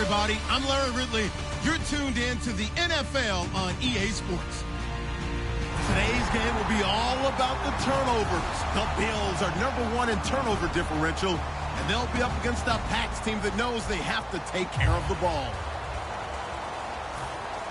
everybody. I'm Larry Ridley. You're tuned in to the NFL on EA Sports. Today's game will be all about the turnovers. The Bills are #1 in turnover differential, and they'll be up against a Pats team that knows they have to take care of the ball.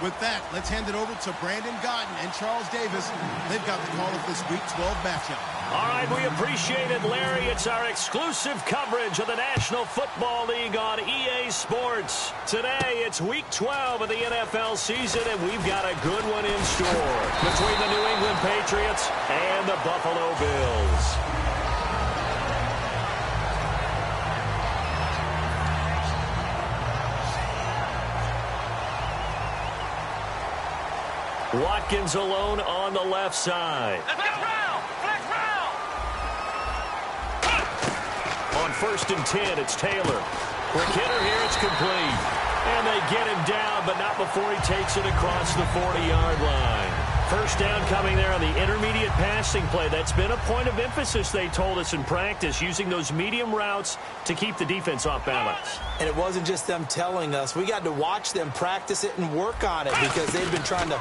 With that, let's hand it over to Brandon Gotten and Charles Davis. They've got the call of this Week 12 matchup. All right, we appreciate it, Larry. It's our exclusive coverage of the National Football League on EA Sports. Today, it's Week 12 of the NFL season, and we've got a good one in store between the New England Patriots and the Buffalo Bills. Watkins alone on the left side. Let's go. Flex round. On 1st and 10, it's Taylor. Quick hitter here, it's complete. And they get him down, but not before he takes it across the 40-yard line. First down coming there on the intermediate passing play. That's been a point of emphasis, they told us in practice, using those medium routes to keep the defense off balance. And it wasn't just them telling us. We got to watch them practice it and work on it because they've been trying to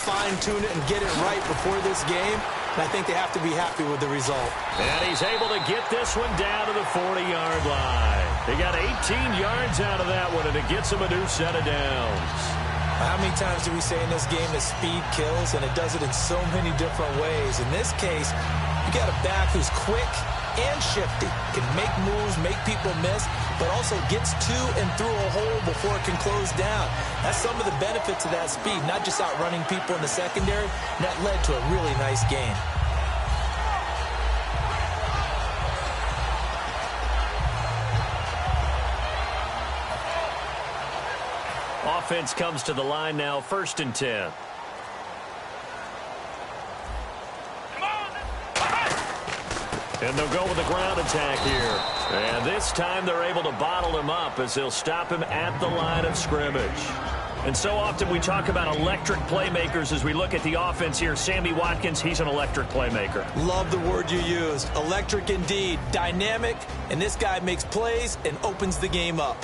fine-tune it and get it right before this game. And I think they have to be happy with the result. And he's able to get this one down to the 40-yard line. They got 18 yards out of that one, and it gets him a new set of downs. How many times do we say in this game that speed kills, and it does it in so many different ways? In this case, you got a back who's quick and shifty, can make moves, make people miss, but also gets to and through a hole before it can close down. That's some of the benefits of that speed, not just outrunning people in the secondary. And that led to a really nice game. Offense comes to the line now, 1st and 10. And they'll go with the ground attack here. And this time they're able to bottle him up as they'll stop him at the line of scrimmage. And so often we talk about electric playmakers as we look at the offense here. Sammy Watkins, he's an electric playmaker. Love the word you used. Electric indeed. Dynamic. And this guy makes plays and opens the game up.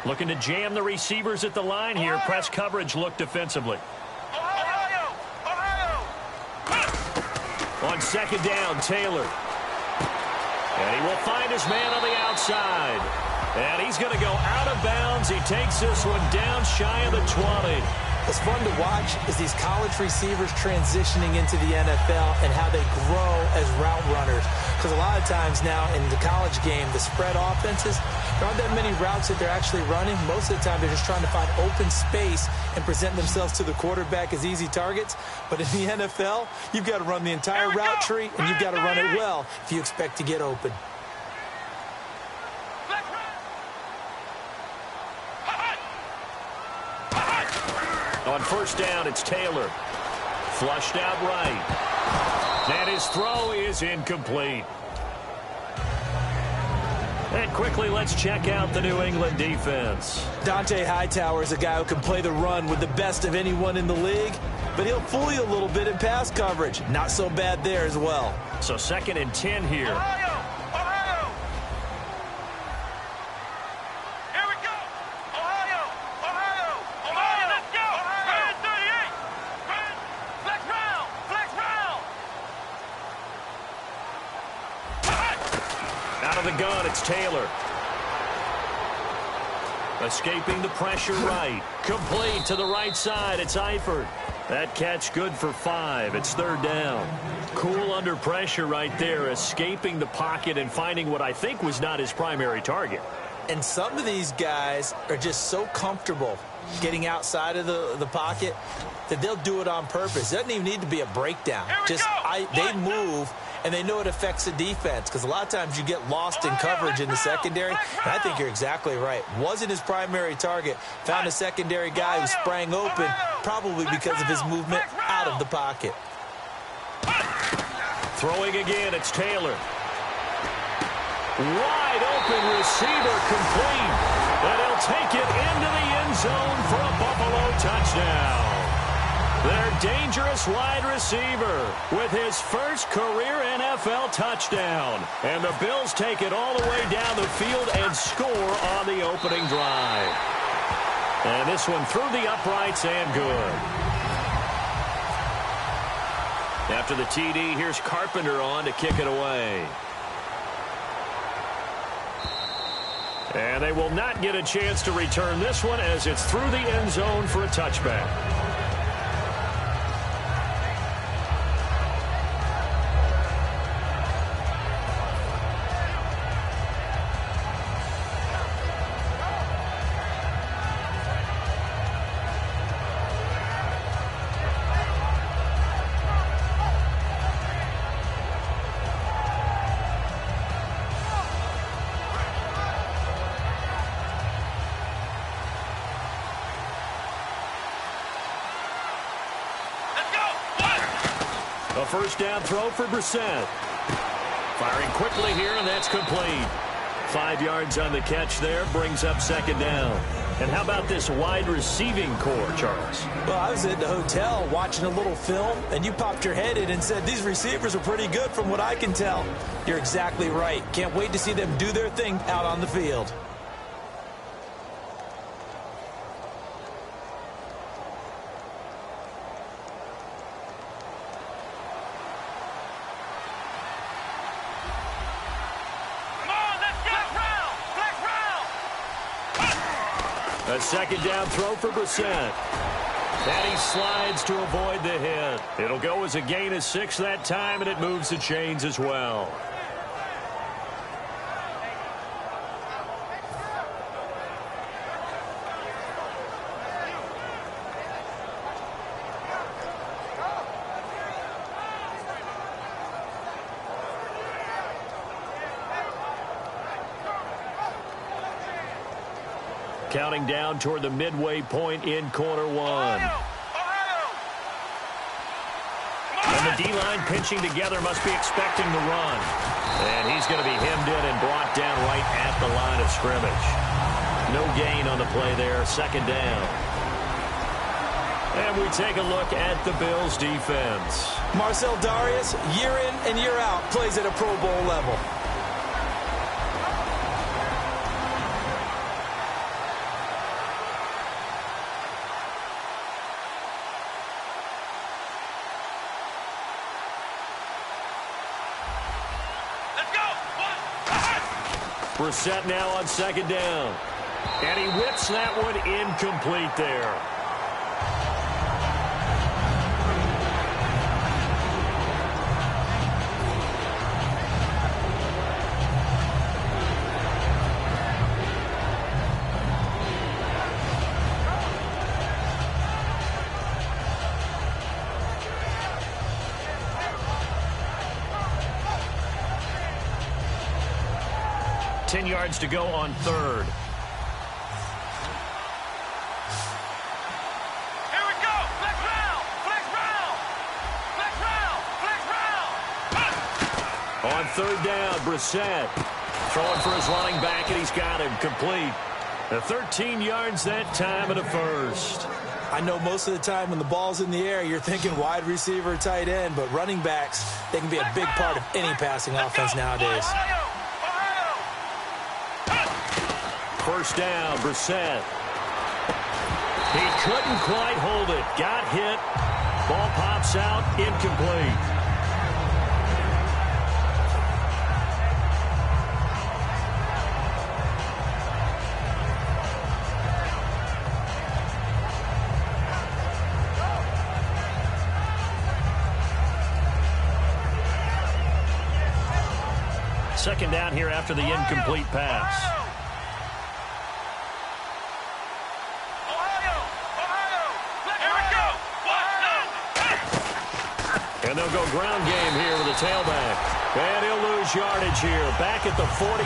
Looking to jam the receivers at the line here. Press coverage look defensively. On 2nd down, Taylor. And he will find his man on the outside. And he's going to go out of bounds. He takes this one down shy of the 20. What's fun to watch is these college receivers transitioning into the NFL and how they grow as route runners. Because a lot of times now in the college game, the spread offenses, there aren't that many routes that they're actually running. Most of the time, they're just trying to find open space and present themselves to the quarterback as easy targets. But in the NFL, you've got to run the entire route tree, and you've got to run it well if you expect to get open. On 1st down, it's Taylor. Flushed out right. And his throw is incomplete. And quickly, let's check out the New England defense. Dante Hightower is a guy who can play the run with the best of anyone in the league, but he'll fool you a little bit in pass coverage. Not so bad there as well. So 2nd and 10 here. The gun, it's Taylor. Escaping the pressure right. Complete to the right side, it's Eifert. That catch good for 5. It's 3rd down. Cool under pressure right there, escaping the pocket and finding what I think was not his primary target. And some of these guys are just so comfortable getting outside of the pocket that they'll do it on purpose. It doesn't even need to be a breakdown. They move, and they know it affects the defense because a lot of times you get lost in coverage in the secondary. And I think you're exactly right. Wasn't his primary target. Found a secondary guy who sprang open, probably because of his movement out of the pocket. Throwing again, it's Taylor. Wide open receiver complete. And he'll take it into the end zone for a Buffalo touchdown. Their dangerous wide receiver with his first career NFL touchdown. And the Bills take it all the way down the field and score on the opening drive. And this one through the uprights and good. After the TD, here's Carpenter on to kick it away. And they will not get a chance to return this one as it's through the end zone for a touchback. A first down throw for Brissett. Firing quickly here, and that's complete. 5 yards on the catch there, brings up second down. And how about this wide receiving core, Charles? Well, I was at the hotel watching a little film, and you popped your head in and said, these receivers are pretty good from what I can tell. You're exactly right. Can't wait to see them do their thing out on the field. A second down throw for Brissett. And he slides to avoid the hit. It'll go as a gain of 6 that time, and it moves the chains as well. Counting down toward the midway point in quarter one. And the D-line pinching together must be expecting the run. And he's going to be hemmed in and brought down right at the line of scrimmage. No gain on the play there, second down. And we take a look at the Bills' defense. Marcel Darius, year in and year out, plays at a Pro Bowl level. Brissett now on second down. And he whips that one incomplete there. Yards to go on third. Here we go. Flex round. Flex round. Flex round. Flex round. On third down, Brissett throwing for his running back, and he's got him complete. 13 yards that time and a first. I know most of the time when the ball's in the air, you're thinking wide receiver, tight end, but running backs, they can be a big part of any passing offense nowadays. First down, Brissett. He couldn't quite hold it. Got hit. Ball pops out, incomplete. Second down here after the incomplete pass. And they'll go ground game here with a tailback. And he'll lose yardage here. Back at the 47.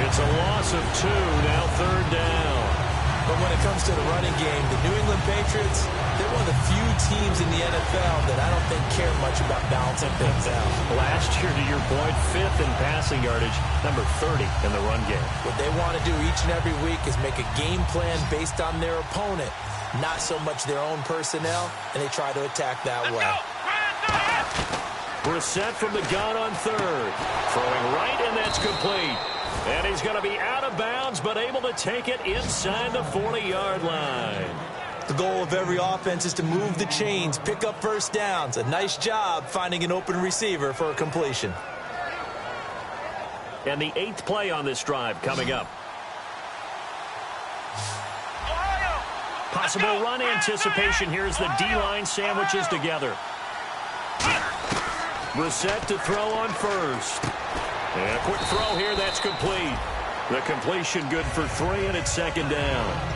It's a loss of 2. Now third down. But when it comes to the running game, the New England Patriots, they're one of the few teams in the NFL that I don't think care much about balancing things out. Last year, to your point, 5th in passing yardage, number 30 in the run game. What they want to do each and every week is make a game plan based on their opponent. not so much their own personnel, and they try to attack that way. Brissett from the gun on third. Throwing right, and that's complete. And he's going to be out of bounds, but able to take it inside the 40-yard line. The goal of every offense is to move the chains, pick up first downs. A nice job finding an open receiver for a completion. And the 8th play on this drive coming up. Possible run anticipation here as the D-line sandwiches together. Brissett to throw on first. And a quick throw here, that's complete. The completion good for 3, and it's second down.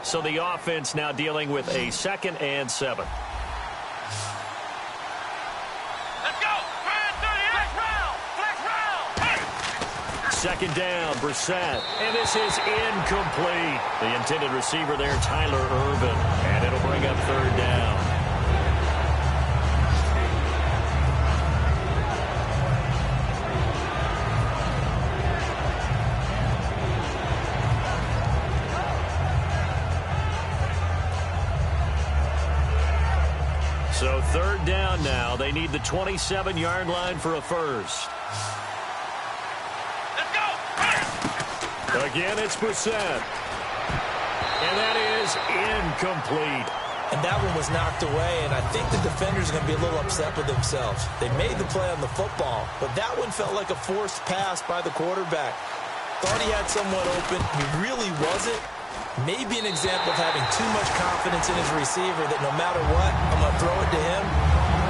So the offense now dealing with a 2nd and 7. Let's go. Flex round. Second down, Brissett. And this is incomplete. The intended receiver there, Tyler Irvin. And it'll bring up third down. So third down now. They need the 27-yard line for a first. Let's go. Again, it's Brissett. And that is incomplete. And that one was knocked away, and I think the defenders are going to be a little upset with themselves. They made the play on the football, but that one felt like a forced pass by the quarterback. Thought he had someone open. He really wasn't. Maybe an example of having too much confidence in his receiver that no matter what, I'm going to throw it to him.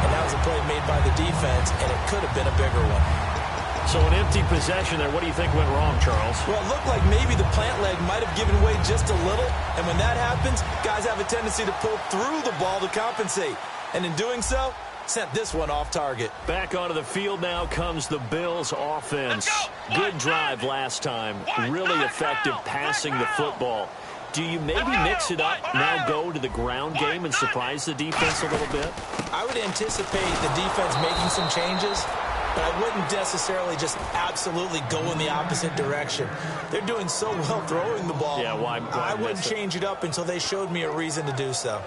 And that was a play made by the defense, and it could have been a bigger one. So an empty possession there. What do you think went wrong, Charles? Well, it looked like maybe the plant leg might have given way just a little. And when that happens, guys have a tendency to pull through the ball to compensate. And in doing so, sent this one off target. Back onto the field now comes the Bills offense. Good drive last time. Really effective passing the football. Do you maybe mix it up, now go to the ground game and surprise the defense a little bit? I would anticipate the defense making some changes, but I wouldn't necessarily just absolutely go in the opposite direction. They're doing so well throwing the ball. Yeah, why I wouldn't change it up until they showed me a reason to do so.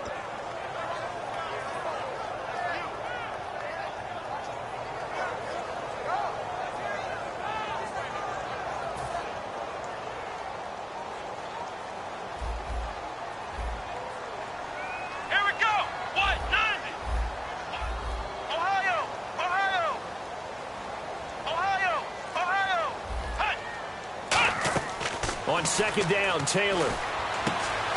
On second down, Taylor.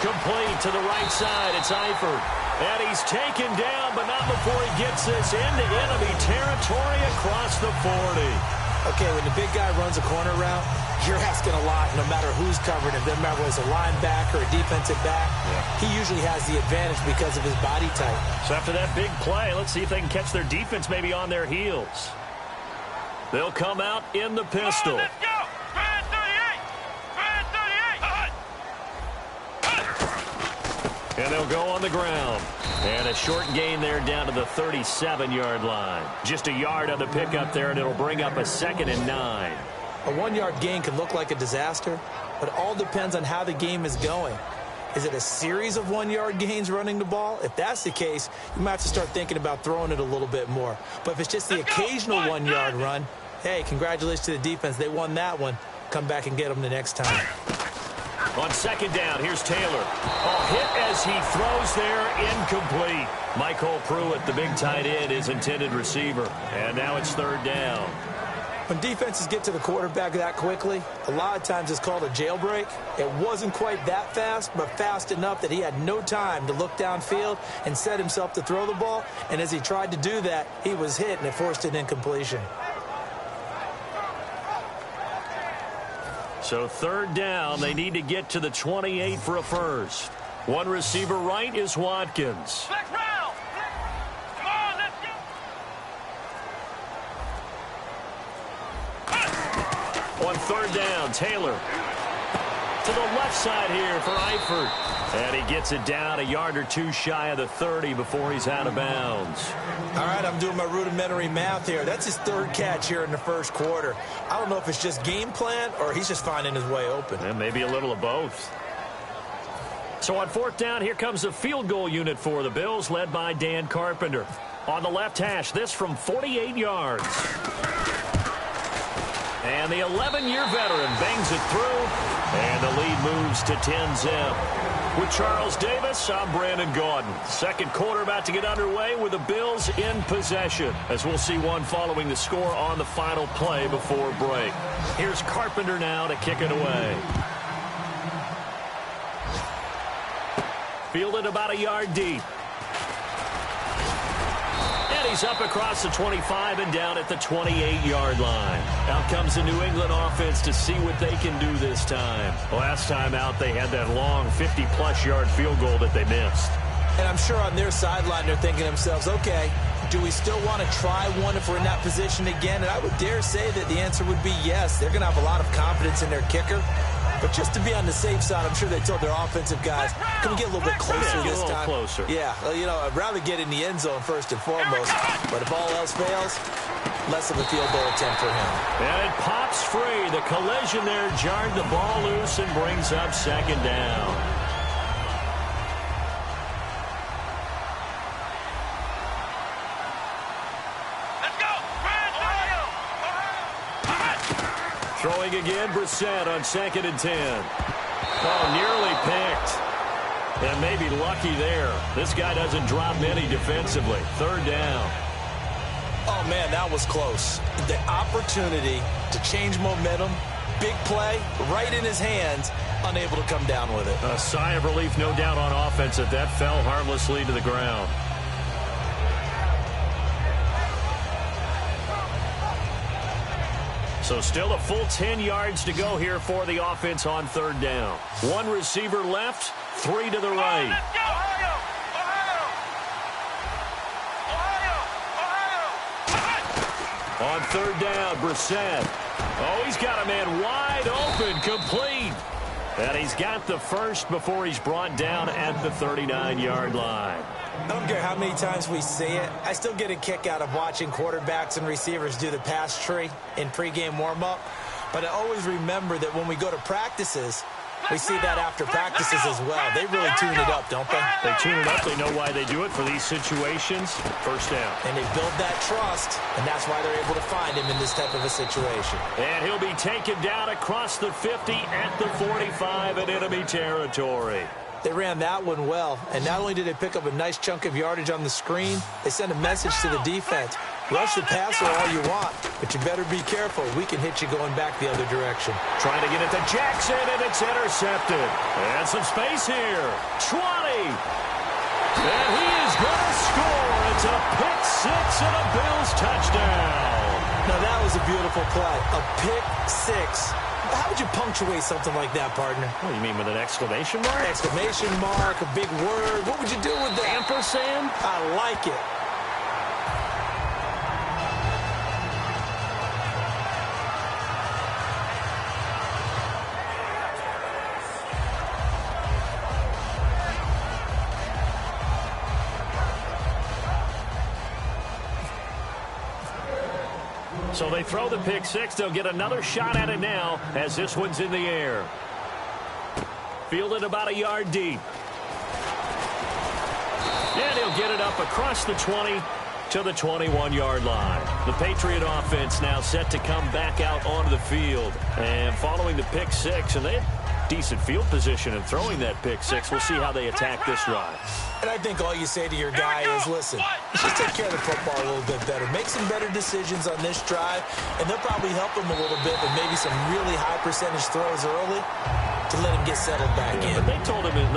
Complete to the right side. It's Eifert. And he's taken down, but not before he gets this into enemy territory across the 40. Okay, when the big guy runs a corner route, you're asking a lot no matter who's covering him. No matter whether it's a linebacker or a defensive back. Yeah. He usually has the advantage because of his body type. So after that big play, let's see if they can catch their defense maybe on their heels. They'll come out in the pistol. Let's go. And they'll go on the ground. And a short gain there down to the 37-yard line. Just a yard on the pickup there, and it'll bring up a 2nd and 9. A 1-yard gain can look like a disaster, but it all depends on how the game is going. Is it a series of 1-yard gains running the ball? If that's the case, you might have to start thinking about throwing it a little bit more. But if it's just the occasional 1-yard run, hey, congratulations to the defense. They won that one. Come back and get them the next time. On second down, here's Taylor. Hit as he throws there, incomplete. Michael Pruitt, the big tight end, his intended receiver. And now it's third down. When defenses get to the quarterback that quickly, a lot of times it's called a jailbreak. It wasn't quite that fast, but fast enough that he had no time to look downfield and set himself to throw the ball. And as he tried to do that, he was hit, and it forced an incompletion. So third down, they need to get to the 28 for a first. One receiver right is Watkins. Flex round. Come on, let's go. On third down, Taylor. To the left side here for Eifert. And he gets it down a yard or two shy of the 30 before he's out of bounds. All right, I'm doing my rudimentary math here. That's his third catch here in the first quarter. I don't know if it's just game plan or he's just finding his way open. And maybe a little of both. So on fourth down, here comes the field goal unit for the Bills, led by Dan Carpenter. On the left hash, this from 48 yards. And the 11-year veteran bangs it through, and the lead moves to 10-zip. With Charles Davis, I'm Brandon Gaudin. Second quarter about to get underway with the Bills in possession, as we'll see one following the score on the final play before break. Here's Carpenter now to kick it away. Fielded about a yard deep. And he's up across the 25 and down at the 28-yard line. Out comes the New England offense to see what they can do this time. Last time out, they had that long 50-plus yard field goal that they missed. And I'm sure on their sideline, they're thinking to themselves, okay, do we still want to try one if we're in that position again? And I would dare say that the answer would be yes. They're going to have a lot of confidence in their kicker. But just to be on the safe side, I'm sure they told their offensive guys, can we get a little bit closer this time? Closer. Yeah, you know, I'd rather get in the end zone first and foremost. But if all else fails, less of a field goal attempt for him. And it pops free. The collision there jarred the ball loose and brings up second down. Throwing again, Brissett on 2nd and 10. Oh, nearly picked. And maybe lucky there. This guy doesn't drop many defensively. Third down. Oh, man, that was close. The opportunity to change momentum, big play, right in his hands, unable to come down with it. A sigh of relief, no doubt, on offense that fell harmlessly to the ground. So still a full 10 yards to go here for the offense on third down. One receiver left, 3 to the right. On third down, Brissett. Oh, he's got a man wide open, complete. And he's got the first before he's brought down at the 39-yard line. I don't care how many times we see it. I still get a kick out of watching quarterbacks and receivers do the pass tree in pregame warm-up. But I always remember that when we go to practices, we see that after practices as well. They really tune it up, don't they? They tune it up. They know why they do it for these situations. First down. And they build that trust, and that's why they're able to find him in this type of a situation. And he'll be taken down across the 50 at the 45 in enemy territory. They ran that one well, and not only did they pick up a nice chunk of yardage on the screen, they sent a message to the defense. Rush the passer all you want, but you better be careful. We can hit you going back the other direction. Trying to get it to Jackson, and it's intercepted. And some space here. 20. And he is going to score. It's a pick six and a Bills touchdown. Now, that was a beautiful play. A pick six. How would you punctuate something like that, partner? What do you mean, with an exclamation mark? Exclamation mark, a big word. What would you do with that? Ampersand? I like it. So they throw the pick six. They'll get another shot at it now as this one's in the air. Fielded about a yard deep. And he'll get it up across the 20 to the 21-yard line. The Patriot offense now set to come back out onto the field. And following the pick six, and they had decent field position in throwing that pick six. We'll see how they attack this drive. And I think all you say to your guy is, listen, let's just take care of the football a little bit better. Make some better decisions on this drive, and they'll probably help him a little bit with maybe some really high percentage throws early to let him get settled back in. But they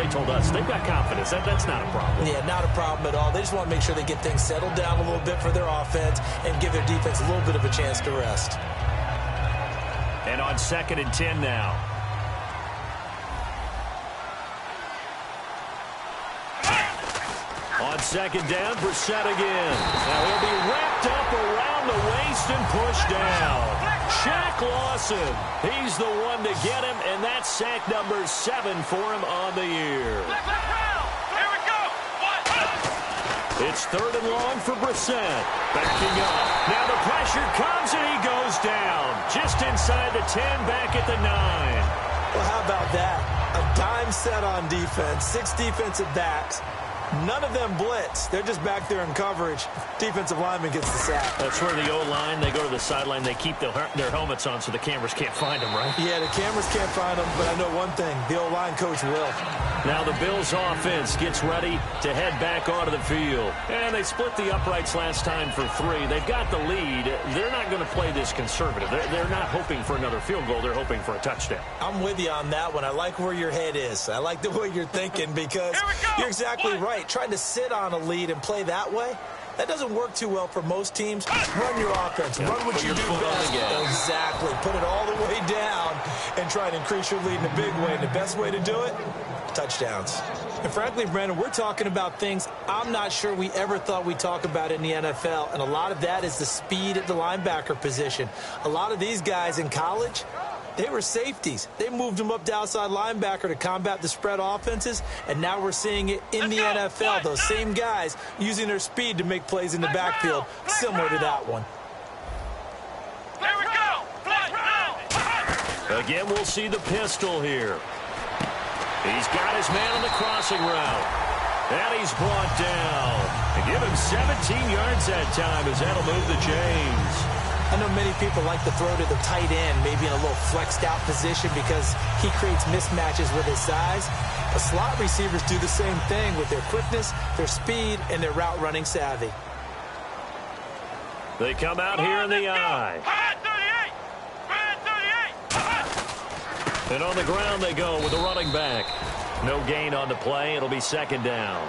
told us they've got confidence. That's not a problem. Yeah, not a problem at all. They just want to make sure they get things settled down a little bit for their offense and give their defense a little bit of a chance to rest. And on 2nd and 10 now. On 2nd down, Brissett again. Now he'll be wrapped up around the waist and pushed down. Shaq Lawson. He's the one to get him, and that's sack number 7 for him on the year. Here we go. It's 3rd and long for Brissett. Backing up. Now the pressure comes, and he goes down. Just inside the 10, back at the 9. Well, how about that? A dime set on defense, 6 defensive backs. None of them blitz. They're just back there in coverage. Defensive lineman gets the sack. That's where the O-line, they go to the sideline, they keep their helmets on so the cameras can't find them, right? Yeah, the cameras can't find them, but I know one thing. The O-line coach will. Now the Bills offense gets ready to head back onto the field. And they split the uprights last time for 3. They've got the lead. They're not going to play this conservative. They're not hoping for another field goal. They're hoping for a touchdown. I'm with you on that one. I like where your head is. I like the way you're thinking because you're exactly right. Trying to sit on a lead and play that way, that doesn't work too well for most teams. Run your offense. Run what you do best. Exactly. Put it all the way down and try and increase your lead in a big way. And the best way to do it, touchdowns. And frankly, Brandon, we're talking about things I'm not sure we ever thought we'd talk about in the NFL. And a lot of that is the speed at the linebacker position. A lot of these guys in college, they were safeties. They moved them up to outside linebacker to combat the spread offenses, and now we're seeing it in the NFL. Those same guys using their speed to make plays in the backfield, similar to that one. Here we go. Again, we'll see the pistol here. He's got his man on the crossing route. And he's brought down. And give him 17 yards that time as that'll move the chains. I know many people like to throw to the tight end, maybe in a little flexed out position because he creates mismatches with his size. But slot receivers do the same thing with their quickness, their speed, and their route running savvy. They come out here in the eye. And on the ground they go with the running back. No gain on the play. It'll be 2nd down.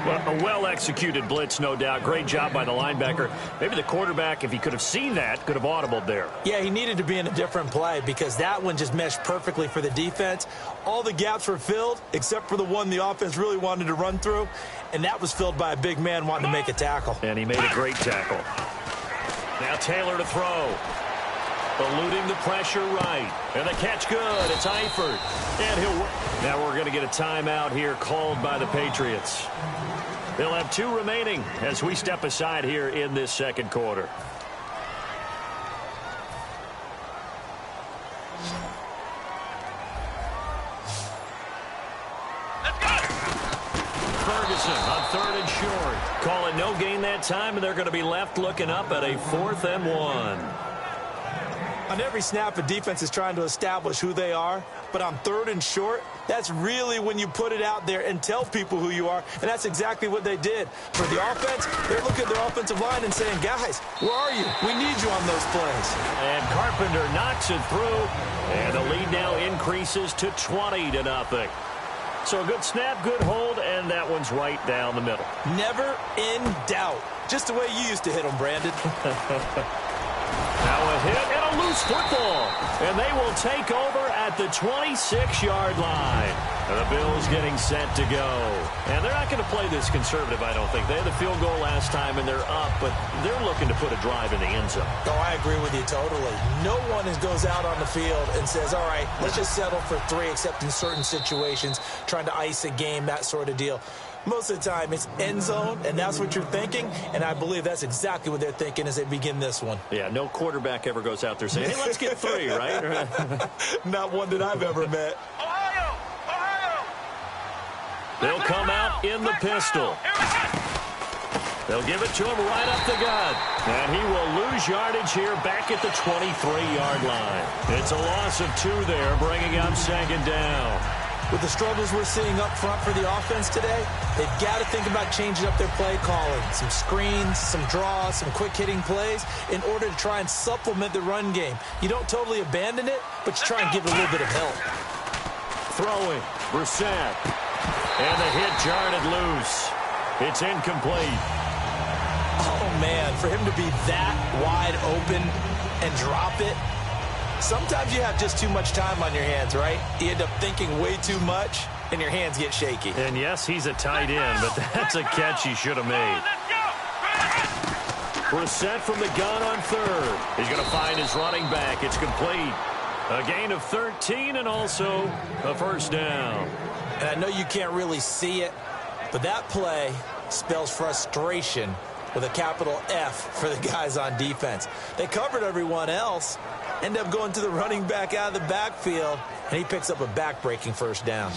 Well, a well-executed blitz, no doubt. Great job by the linebacker. Maybe the quarterback, if he could have seen that, could have audibled there. Yeah, he needed to be in a different play because that one just meshed perfectly for the defense. All the gaps were filled except for the one the offense really wanted to run through, and that was filled by a big man wanting to make a tackle. And he made a great tackle. Now Taylor to throw. Eluding the pressure right. And the catch good. It's Eifert. And now we're going to get a timeout here called by the Patriots. They'll have 2 remaining as we step aside here in this 2nd quarter. Ferguson on 3rd and short. Calling no gain that time, and they're going to be left looking up at a 4th and 1. On every snap, a defense is trying to establish who they are, but on 3rd and short, that's really when you put it out there and tell people who you are, and that's exactly what they did. For the offense, they're looking at their offensive line and saying, guys, where are you? We need you on those plays. And Carpenter knocks it through, and the lead now increases to 20-0. So a good snap, good hold, and that one's right down the middle. Never in doubt. Just the way you used to hit them, Brandon. Now a hit and a loose football. And they will take over at the 26-yard line. And the Bills getting set to go. And they're not going to play this conservative, I don't think. They had the field goal last time, and they're up, but they're looking to put a drive in the end zone. Oh, I agree with you totally. No one goes out on the field and says, all right, let's just settle for 3, except in certain situations, trying to ice a game, that sort of deal. Most of the time, it's end zone, and that's what you're thinking, and I believe that's exactly what they're thinking as they begin this one. Yeah, no quarterback ever goes out there saying, hey, let's get 3, right? Not one that I've ever met. Ohio! They'll come out in the pistol. They'll give it to him right up the gut. And he will lose yardage here back at the 23-yard line. It's a loss of 2 there, bringing up 2nd down. With the struggles we're seeing up front for the offense today, they've got to think about changing up their play calling. Some screens, some draws, some quick-hitting plays in order to try and supplement the run game. You don't totally abandon it, but you try and give it a little bit of help. Throwing, Brissett. And the hit jarred it loose. It's incomplete. Oh, man, for him to be that wide open and drop it, sometimes you have just too much time on your hands, right? You end up thinking way too much, and your hands get shaky. And, yes, he's a tight end, but that's a catch he should have made. Brissett from the gun on third. He's going to find his running back. It's complete. A gain of 13 and also a first down. And I know you can't really see it, but that play spells frustration with a capital F for the guys on defense. They covered everyone else, end up going to the running back out of the backfield, and he picks up a back-breaking first down.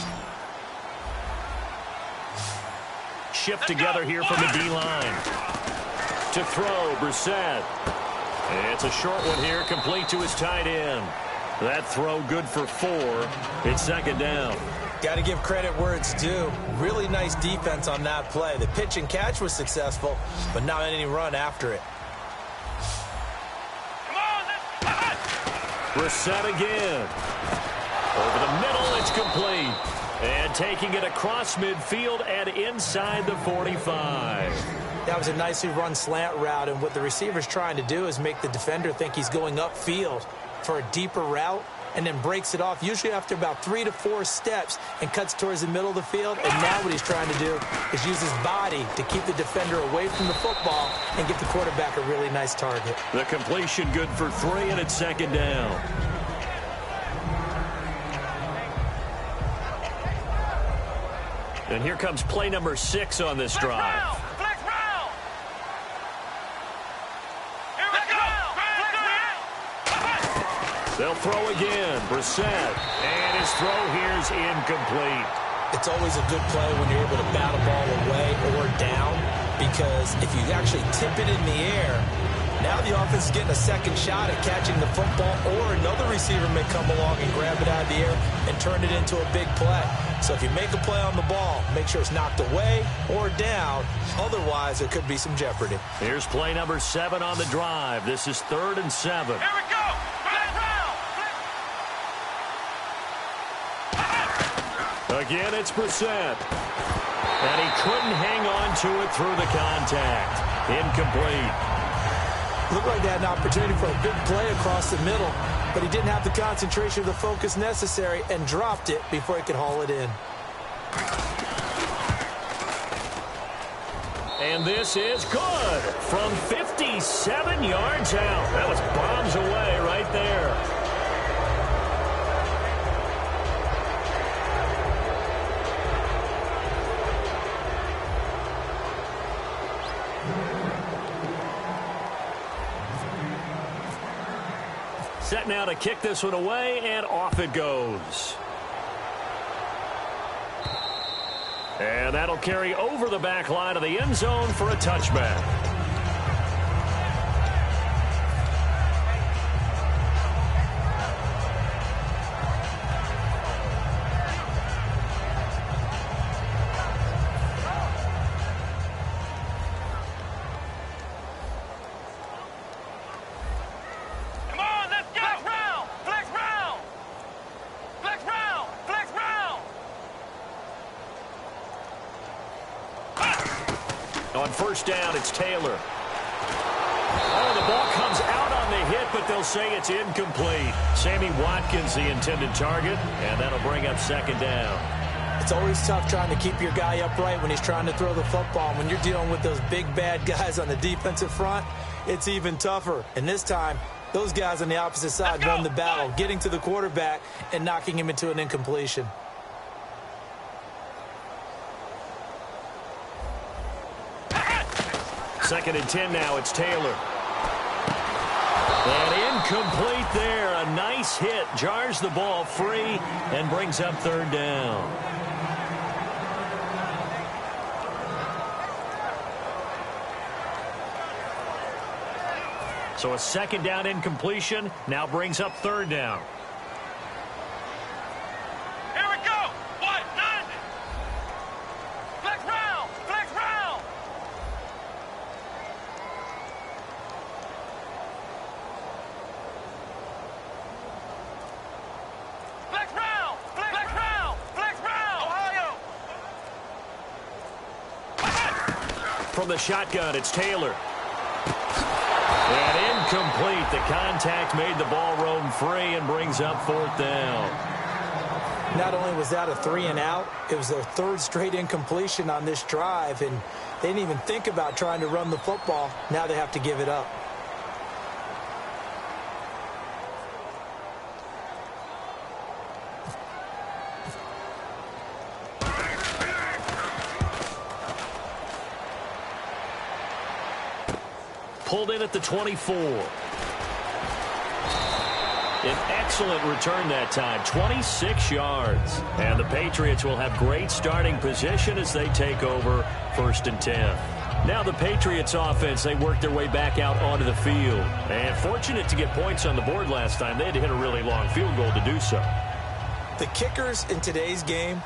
Shift together here from the D-line. To throw, Brissett. It's a short one here, complete to his tight end. That throw good for 4. It's second down. Got to give credit where it's due. Really nice defense on that play. The pitch and catch was successful, but not any run after it. Brissett again. Over the middle, it's complete. And taking it across midfield and inside the 45. That was a nicely run slant route, and what the receiver's trying to do is make the defender think he's going upfield for a deeper route, and then breaks it off, usually after about 3 to 4 steps, and cuts towards the middle of the field. And now what he's trying to do is use his body to keep the defender away from the football and give the quarterback a really nice target. The completion good for 3, and it's second down. And here comes play number 6 on this drive. They'll throw again. Brissett. And his throw here is incomplete. It's always a good play when you're able to bat a ball away or down, because if you actually tip it in the air, now the offense is getting a second shot at catching the football, or another receiver may come along and grab it out of the air and turn it into a big play. So if you make a play on the ball, make sure it's knocked away or down. Otherwise, there could be some jeopardy. Here's play number 7 on the drive. This is 3rd and 7. Here we go. Again, it's Brissett. And he couldn't hang on to it through the contact. Incomplete. Looked like they had an opportunity for a big play across the middle, but he didn't have the concentration or the focus necessary and dropped it before he could haul it in. And this is good from 57 yards out. That was bombs away right there. Set now to kick this one away, and off it goes. And that'll carry over the back line of the end zone for a touchback. On first down, it's Taylor. Oh, the ball comes out on the hit, but they'll say it's incomplete. Sammy Watkins, the intended target, and that'll bring up second down. It's always tough trying to keep your guy upright when he's trying to throw the football. When you're dealing with those big, bad guys on the defensive front, it's even tougher. And this time, those guys on the opposite side won the battle, getting to the quarterback and knocking him into an incompletion. Second and 10 now, it's Taylor. And incomplete there. A nice hit. Jars the ball free and brings up third down. So a second down incompletion now brings up third down. Here we go. What? None. Flex round. Flex round. Flex round. Flex round. Flex round. Ohio. From the shotgun, it's Taylor. And incomplete. The contact made the ball roam free and brings up fourth down. Not only was that a 3-and-out, it was their third straight incompletion on this drive, and they didn't even think about trying to run the football. Now they have to give it up. Pulled in at the 24. An excellent return that time, 26 yards. And the Patriots will have great starting position as they take over 1st and 10. Now the Patriots offense, they work their way back out onto the field. And fortunate to get points on the board last time. They had to hit a really long field goal to do so. The kickers in today's game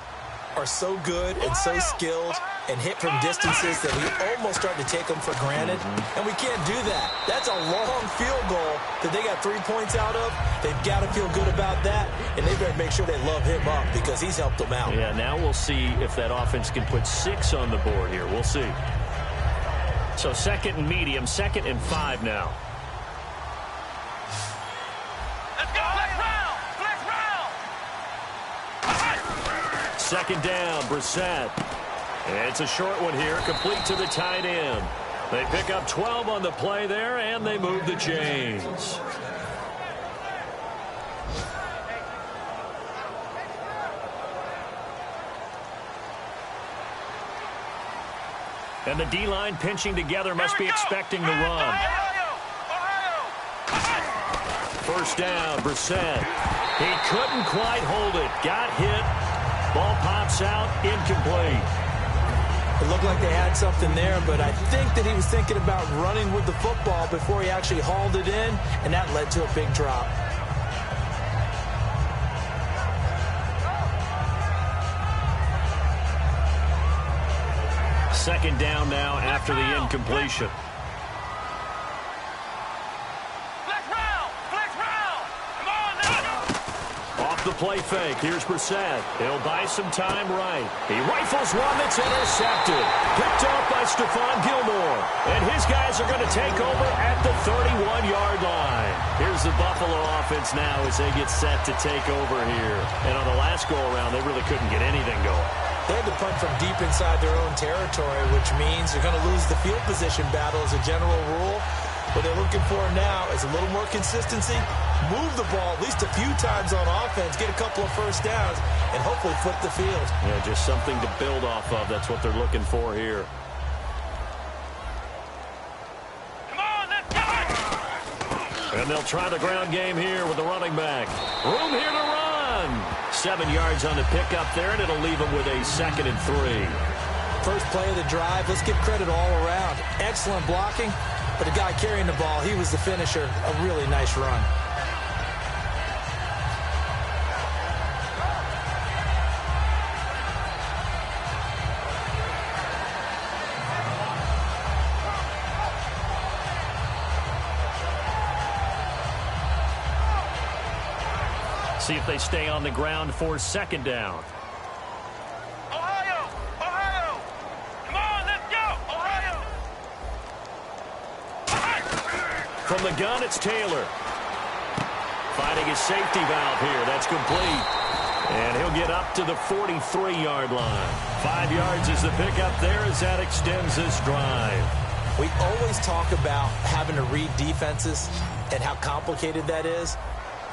are so good and so skilled and hit from distances that we almost start to take them for granted. And we can't do that. That's a long field goal that they got 3 points out of. They've got to feel good about that, and they better make sure they love him up because he's helped them out. Yeah, now we'll see if that offense can put 6 on the board here. We'll see. So 2nd and medium, 2nd and 5 now. Let's go. Flex round. 2nd down, Brissett. It's a short one here, complete to the tight end. They pick up 12 on the play there, and they move the chains. And the D-line pinching together, must be expecting the run. First down, Brissett. He couldn't quite hold it. Got hit. Ball pops out, incomplete. It looked like they had something there, but I think that he was thinking about running with the football before he actually hauled it in, and that led to a big drop. Second down now after the incompletion. The play fake. Here's Brissett. He'll buy some time right. He rifles one that's intercepted. Picked off by Stephon Gilmore. And his guys are going to take over at the 31-yard line. Here's the Buffalo offense now as they get set to take over here. And on the last go-around, they really couldn't get anything going. They had to punt from deep inside their own territory, which means they're going to lose the field position battle as a general rule. What they're looking for now is a little more consistency, move the ball at least a few times on offense, get a couple of first downs, and hopefully flip the field. Yeah, just something to build off of. That's what they're looking for here. Come on, let's go! And they'll try the ground game here with the running back. Room here to run. 7 yards on the pickup there, and it'll leave them with a 2nd and 3. First play of the drive, let's give credit all around. Excellent blocking. But the guy carrying the ball, he was the finisher. A really nice run. See if they stay on the ground for 2nd down. From the gun, it's Taylor. Finding his safety valve here. That's complete. And he'll get up to the 43-yard line. 5 yards is the pickup there as that extends this drive. We always talk about having to read defenses and how complicated that is.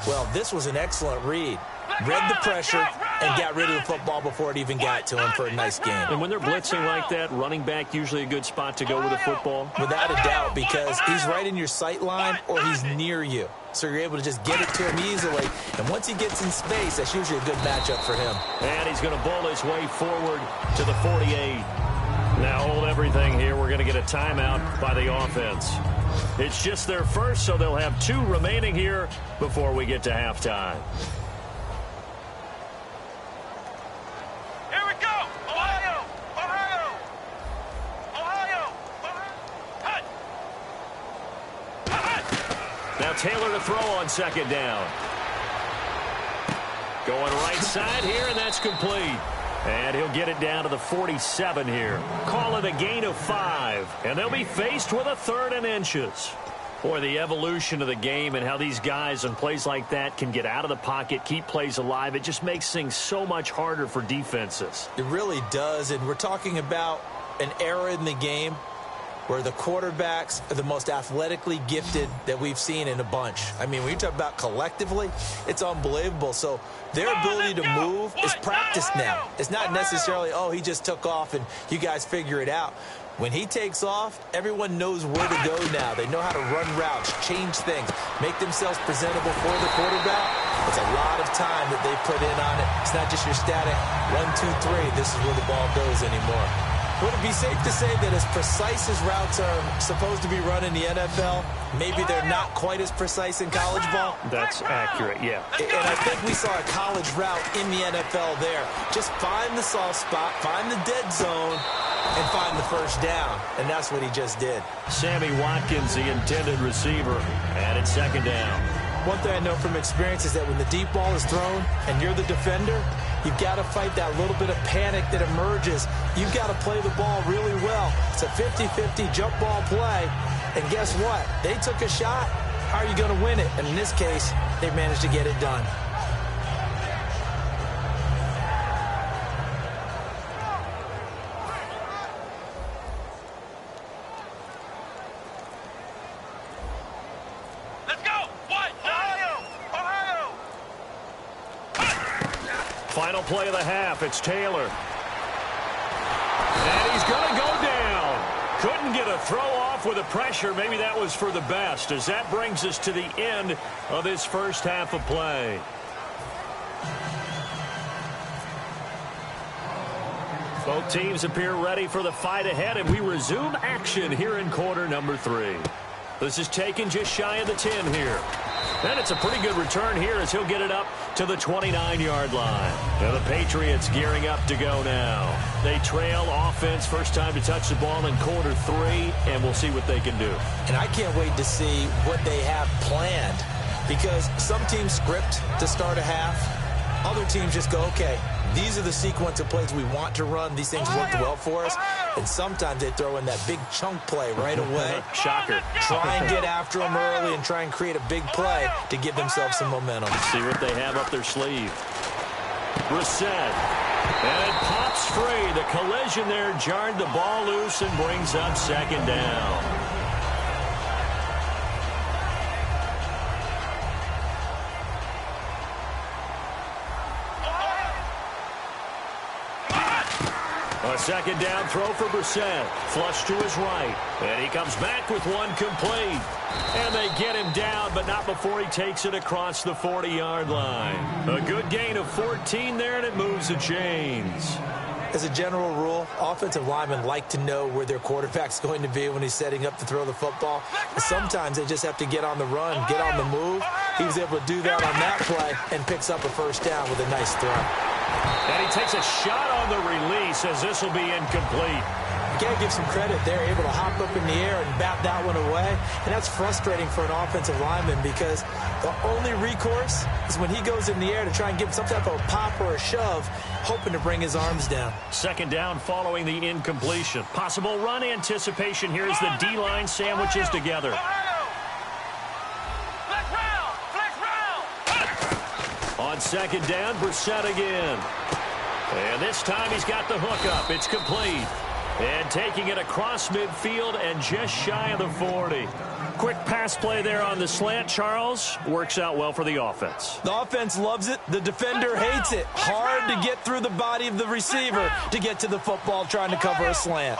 Well, this was an excellent read. Read the pressure and got rid of the football before it even got to him for a nice game. And when they're blitzing like that, running back usually a good spot to go with the football? Without a doubt, because he's right in your sight line or he's near you. So you're able to just get it to him easily. And once he gets in space, that's usually a good matchup for him. And he's going to bowl his way forward to the 48. Now hold everything here. We're going to get a timeout by the offense. It's just their first, so they'll have 2 remaining here before we get to halftime. Now Taylor to throw on 2nd down. Going right side here, and that's complete. And he'll get it down to the 47 here. Call it a gain of 5. And they'll be faced with a 3rd and inches. Boy, the evolution of the game and how these guys on plays like that can get out of the pocket, keep plays alive, it just makes things so much harder for defenses. It really does, and we're talking about an era in the game where the quarterbacks are the most athletically gifted that we've seen in a bunch. I mean, when you talk about collectively, it's unbelievable. So their ability to move is practiced now. It's not necessarily, oh, he just took off and you guys figure it out. When he takes off, everyone knows where to go now. They know how to run routes, change things, make themselves presentable for the quarterback. It's a lot of time that they put in on it. It's not just your static 1, 2, 3. This is where the ball goes anymore. Would it be safe to say that as precise as routes are supposed to be run in the NFL, maybe they're not quite as precise in college ball? That's accurate, yeah. And I think we saw a college route in the NFL there. Just find the soft spot, find the dead zone, and find the first down. And that's what he just did. Sammy Watkins, the intended receiver, and it's second down. One thing I know from experience is that when the deep ball is thrown and you're the defender, you've got to fight that little bit of panic that emerges. You've got to play the ball really well. It's a 50-50 jump ball play. And guess what? They took a shot. How are you going to win it? And in this case, they managed to get it done. Final play of the half, it's Taylor. And he's going to go down. Couldn't get a throw off with the pressure. Maybe that was for the best, as that brings us to the end of this first half of play. Both teams appear ready for the fight ahead, and we resume action here in quarter number 3. This is taken just shy of the 10 here. And it's a pretty good return here as he'll get it up to the 29-yard line. And the Patriots gearing up to go now. They trail offense, first time to touch the ball in quarter 3, and we'll see what they can do. And I can't wait to see what they have planned, because some teams script to start a half. Other teams just go, okay, these are the sequence of plays we want to run. These things worked well for us. And sometimes they throw in that big chunk play right away. Shocker. Try and get after them early and try and create a big play to give themselves some momentum. See what they have up their sleeve. Brissett. And it pops free. The collision there jarred the ball loose and brings up second down. A second down throw for Brissett. Flush to his right. And he comes back with one complete. And they get him down, but not before he takes it across the 40-yard line. A good gain of 14 there, and it moves the chains. As a general rule, offensive linemen like to know where their quarterback's going to be when he's setting up to throw the football. And sometimes they just have to get on the run, get on the move. He was able to do that on that play and picks up a first down with a nice throw. And he takes a shot on the release as this will be incomplete. You got to give some credit. They're able to hop up in the air and bat that one away. And that's frustrating for an offensive lineman, because the only recourse is when he goes in the air to try and give some type of a pop or a shove, hoping to bring his arms down. Second down following the incompletion. Possible run anticipation here as the D-line sandwiches together. On second down, Brissett again. And this time he's got the hook up. It's complete. And taking it across midfield and just shy of the 40. Quick pass play there on the slant, Charles. Works out well for the offense. The offense loves it. The defender hates it. Hard to get through the body of the receiver to get to the football trying to cover a slant.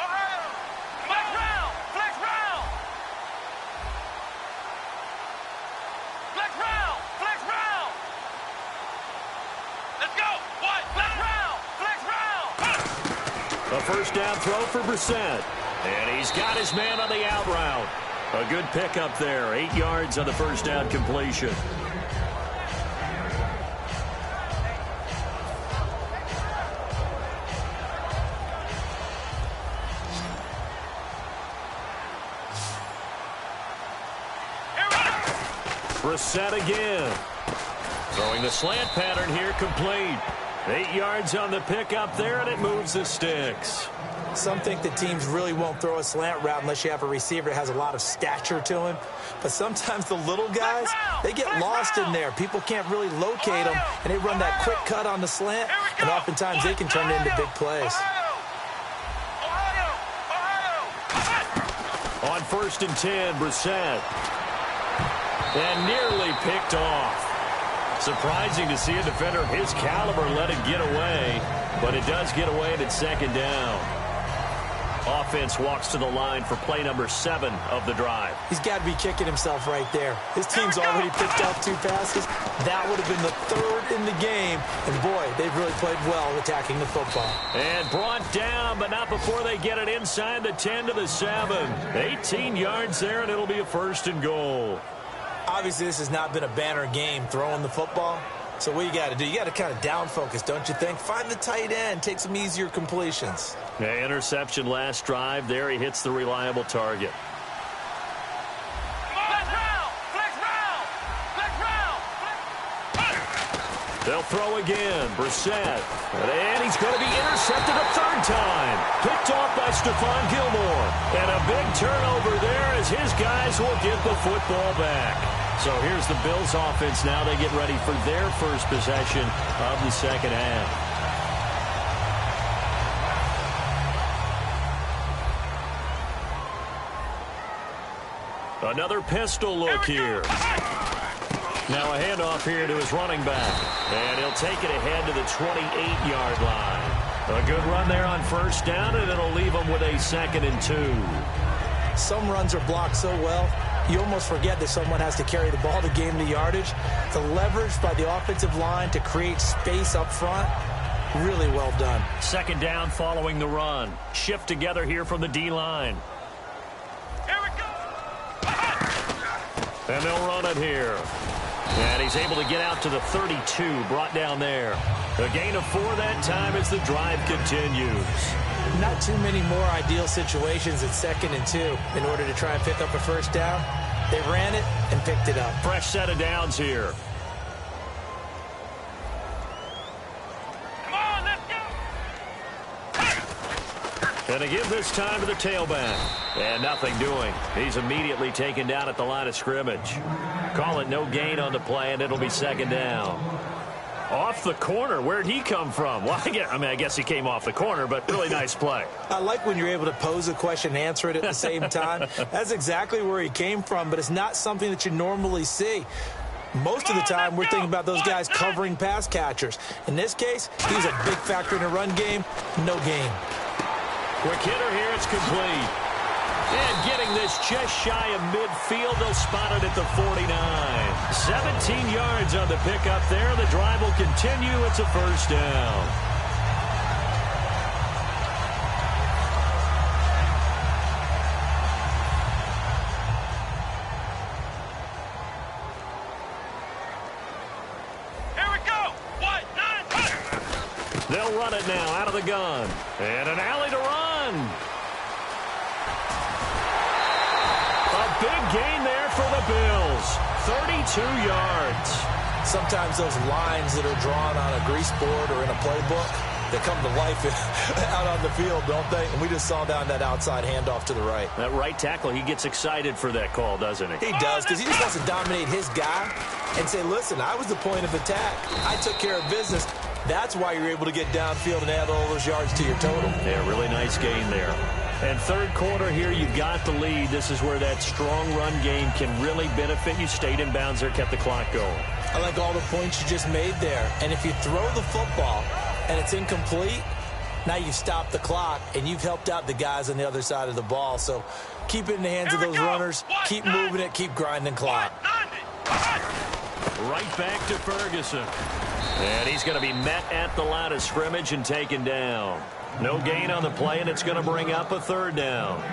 A first down throw for Brissett. And he's got his man on the out route. A good pickup there. 8 yards on the first down completion. Brissett again. Throwing the slant pattern here, complete. 8 yards on the pickup there, and it moves the sticks. Some think that teams really won't throw a slant route unless you have a receiver that has a lot of stature to him. But sometimes the little guys, they get lost in there. People can't really locate them, and they run that quick cut on the slant, and oftentimes they can turn it into big plays. On 1st and 10, Brissett. And nearly picked off. Surprising to see a defender of his caliber let it get away, but it does get away and it's 2nd down. Offense walks to the line for play number 7 of the drive. He's got to be kicking himself right there. His team's already picked off 2 passes. That would have been the 3rd in the game. And, boy, they've really played well attacking the football. And brought down, but not before they get it inside the 10 to the 7. 18 yards there, and it'll be a 1st and goal. Obviously, this has not been a banner game throwing the football. So what you got to do, you got to kind of down focus, don't you think? Find the tight end, take some easier completions. Yeah, interception last drive. There he hits the reliable target. They'll throw again. Brissett. And he's going to be intercepted a 3rd time. Picked off by Stephon Gilmore. And a big turnover there as his guys will get the football back. So here's the Bills offense now. They get ready for their first possession of the 2nd half. Another pistol look here. Now a handoff here to his running back. And he'll take it ahead to the 28-yard line. A good run there on 1st down, and it'll leave him with a 2nd and 2. Some runs are blocked so well, you almost forget that someone has to carry the ball to gain the yardage. The leverage by the offensive line to create space up front, really well done. 2nd down following the run. Shift together here from the D-line. Here we go. And they'll run it here. And he's able to get out to the 32, brought down there. A gain of 4 that time as the drive continues. Not too many more ideal situations at 2nd and 2 in order to try and pick up a 1st down. They ran it and picked it up. Fresh set of downs here. Come on, let's go. And they give this time to the tailback. And nothing doing. He's immediately taken down at the line of scrimmage. Call it no gain on the play, and it'll be 2nd down. Off the corner. Where'd he come from? Well, I guess he came off the corner, but really nice play. I like when you're able to pose a question and answer it at the same time. That's exactly where he came from, but it's not something that you normally see. Most of the time, we're thinking about those guys covering pass catchers. In this case, he was a big factor in the run game. No gain. Quick hitter here. It's complete. And getting this just shy of midfield, they'll spot it at the 49. 17 yards on the pickup there. The drive will continue. It's a 1st down. Here we go. What? 9. They'll run it now out of the gun. And an alley to run. Big gain there for the Bills. 32 yards. Sometimes those lines that are drawn on a grease board or in a playbook, they come to life out on the field, don't they? And we just saw down that outside handoff to the right. That right tackle, he gets excited for that call, doesn't he? He does, because he just wants to dominate his guy and say, listen, I was the point of attack. I took care of business. That's why you're able to get downfield and add all those yards to your total. Yeah, really nice gain there. And 3rd quarter here, you've got the lead. This is where that strong run game can really benefit you. Stayed in bounds there, kept the clock going. I like all the points you just made there. And if you throw the football and it's incomplete, now you've stopped the clock and you've helped out the guys on the other side of the ball. So keep it in the hands of those runners. Keep moving it. Keep grinding clock. Right back to Ferguson. And he's going to be met at the line of scrimmage and taken down. No gain on the play, and it's going to bring up a 3rd down.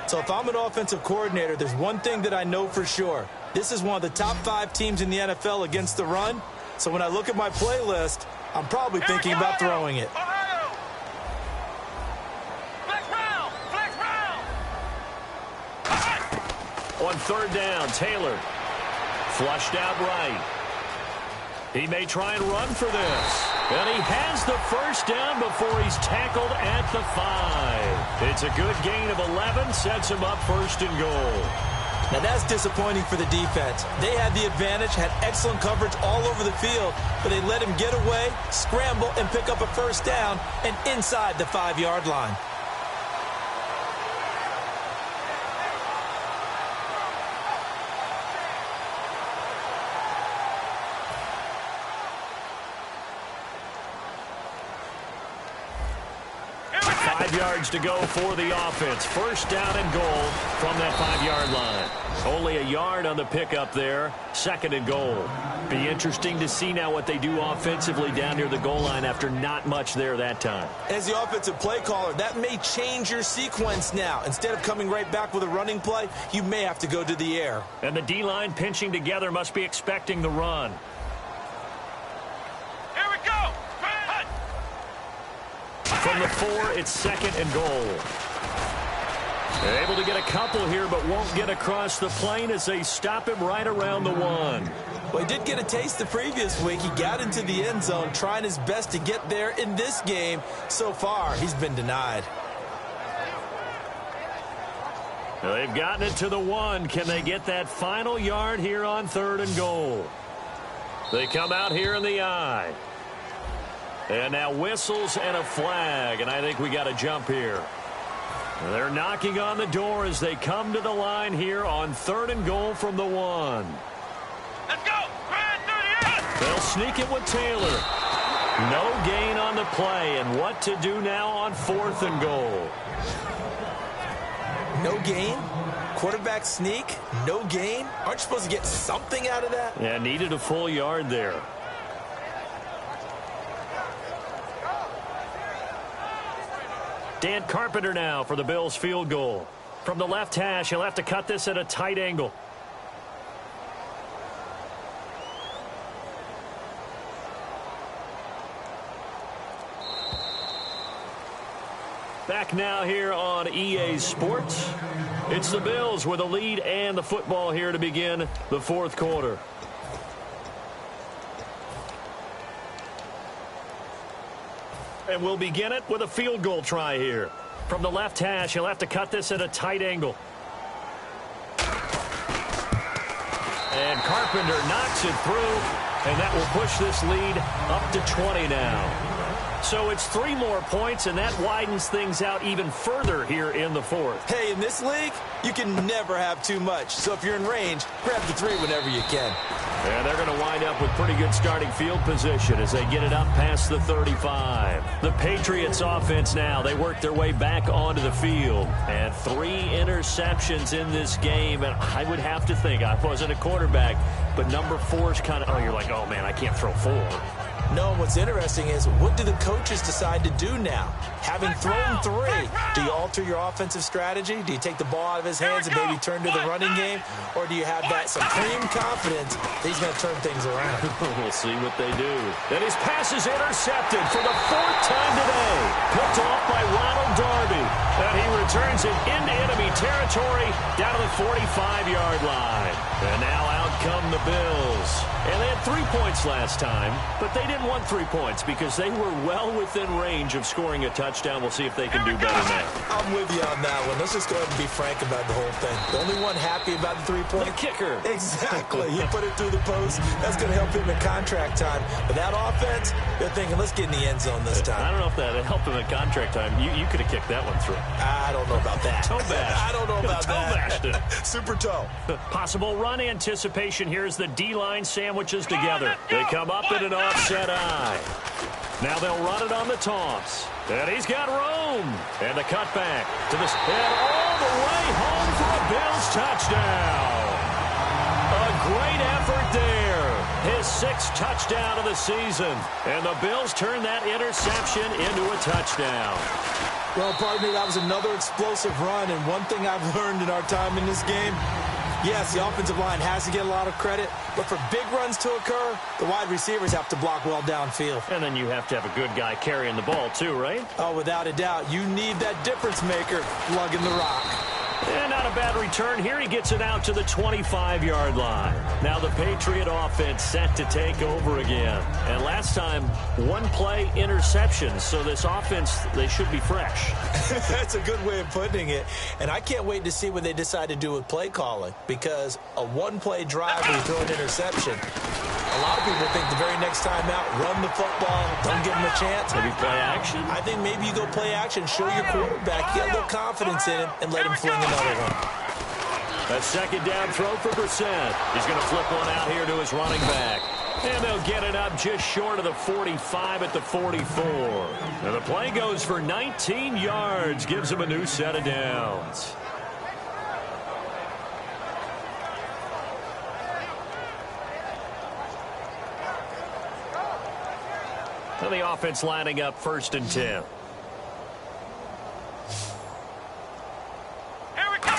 So if I'm an offensive coordinator, there's one thing that I know for sure. This is one of the top 5 teams in the NFL against the run. So when I look at my playlist, I'm probably thinking about throwing it. On 3rd down, Taylor flushed out right. He may try and run for this. And he has the first down before he's tackled at the 5. It's a good gain of 11, sets him up first and goal. Now that's disappointing for the defense. They had the advantage, had excellent coverage all over the field, but they let him get away, scramble, and pick up a first down and inside the 5-yard line. Yards to go for the offense. First down and goal from that 5-yard line. Only a yard on the pickup there. Second and goal. Be interesting to see now what they do offensively down near the goal line after not much there that time. As the offensive play caller, that may change your sequence now. Instead of coming right back with a running play, you may have to go to the air. And the D-line pinching together must be expecting the run. From the 4, it's second and goal. They're able to get a couple here, but won't get across the plane as they stop him right around the 1. Well, he did get a taste the previous week. He got into the end zone, trying his best to get there in this game. So far, he's been denied. Well, they've gotten it to the 1. Can they get that final yard here on third and goal? They come out here in the I. And now whistles and a flag, and I think we got a jump here. They're knocking on the door as they come to the line here on third and goal from the 1. Let's go! They'll sneak it with Taylor. No gain on the play, and what to do now on fourth and goal? No gain? Quarterback sneak? No gain? Aren't you supposed to get something out of that? Yeah, needed a full yard there. Dan Carpenter now for the Bills field goal. From the left hash, he'll have to cut this at a tight angle. Back now here on EA Sports. It's the Bills with a lead and the football here to begin the fourth quarter. And we'll begin it with a field goal try here. From the left hash, he'll have to cut this at a tight angle. And Carpenter knocks it through, and that will push this lead up to 20 now. So it's 3 more points, and that widens things out even further here in the fourth. Hey, in this league, you can never have too much. So if you're in range, grab the 3 whenever you can. And they're going to wind up with pretty good starting field position as they get it up past the 35. The Patriots offense now, they work their way back onto the field. And 3 interceptions in this game. And I would have to think, I wasn't a quarterback, but number 4 is kind of, oh, you're like, oh, man, I can't throw 4. No, what's interesting is what do the coaches decide to do now? Having thrown 3, do you alter your offensive strategy? Do you take the ball out of his hands and maybe turn to the running game? Or do you have that supreme confidence that he's going to turn things around? We'll see what they do. And his pass is intercepted for the 4th time today. Picked off by Ronald Darby. And he returns it into enemy territory down to the 45-yard line. And now out come the Bills. And they had 3 points last time, but they didn't want 3 points because they were well within range of scoring a touchdown. We'll see if they can do better now. I'm with you on that one. Let's just go ahead and be frank about the whole thing. The only one happy about the 3-point? The kicker. Exactly. He put it through the post. That's going to help him in contract time. But that offense, they're thinking, let's get in the end zone this time. I don't know if that helped him in contract time. You could have kicked that one through. I don't know about that. Toe bash. I don't know about that. Toe bashed it. Super toe. Possible run anticipation. Here's the D-line sandwiches together. They come up in an offset eye. Now they'll run it on the toss. And he's got room. And the cutback to the and all the way home for a Bills touchdown. A great effort there. His 6th touchdown of the season. And the Bills turn that interception into a touchdown. Well, partner, that was another explosive run. And one thing I've learned in our time in this game, yes, the offensive line has to get a lot of credit, but for big runs to occur, the wide receivers have to block well downfield. And then you have to have a good guy carrying the ball too, right? Oh, without a doubt. You need that difference maker lugging the rock. And not a bad return here. He gets it out to the 25-yard line. Now the Patriot offense set to take over again. And last time, one-play interception. So this offense, they should be fresh. That's a good way of putting it. And I can't wait to see what they decide to do with play calling. Because a one-play drive where you throw an interception, a lot of people think the very next time out, run the football, don't give them a chance. Maybe play action? I think maybe you go play action, show your quarterback, get a little confidence in him, and let him fling another one. A second down throw for Brissett. He's going to flip one out here to his running back. And they'll get it up just short of the 45 at the 44. And the play goes for 19 yards, gives him a new set of downs. And the offense lining up 1st and 10. Here we go.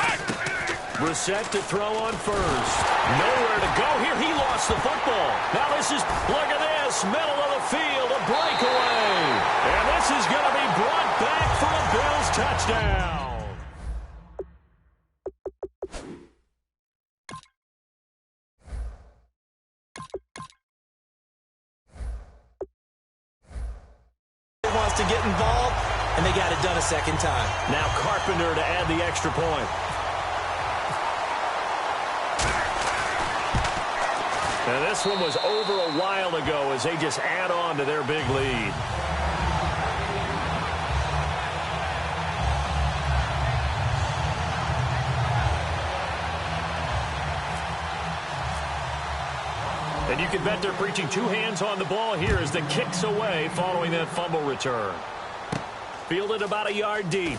Brissett to throw on first. Nowhere to go here. He lost the football. Now this is, look at this, middle of the field, a breakaway. And this is going to be brought back for a Bills touchdown. Wants to get involved, and they got it done a second time. Now Carpenter to add the extra point. Now this one was over a while ago as they just add on to their big lead. And you can bet they're preaching two hands on the ball here as the kick's away following that fumble return. Fielded about a yard deep.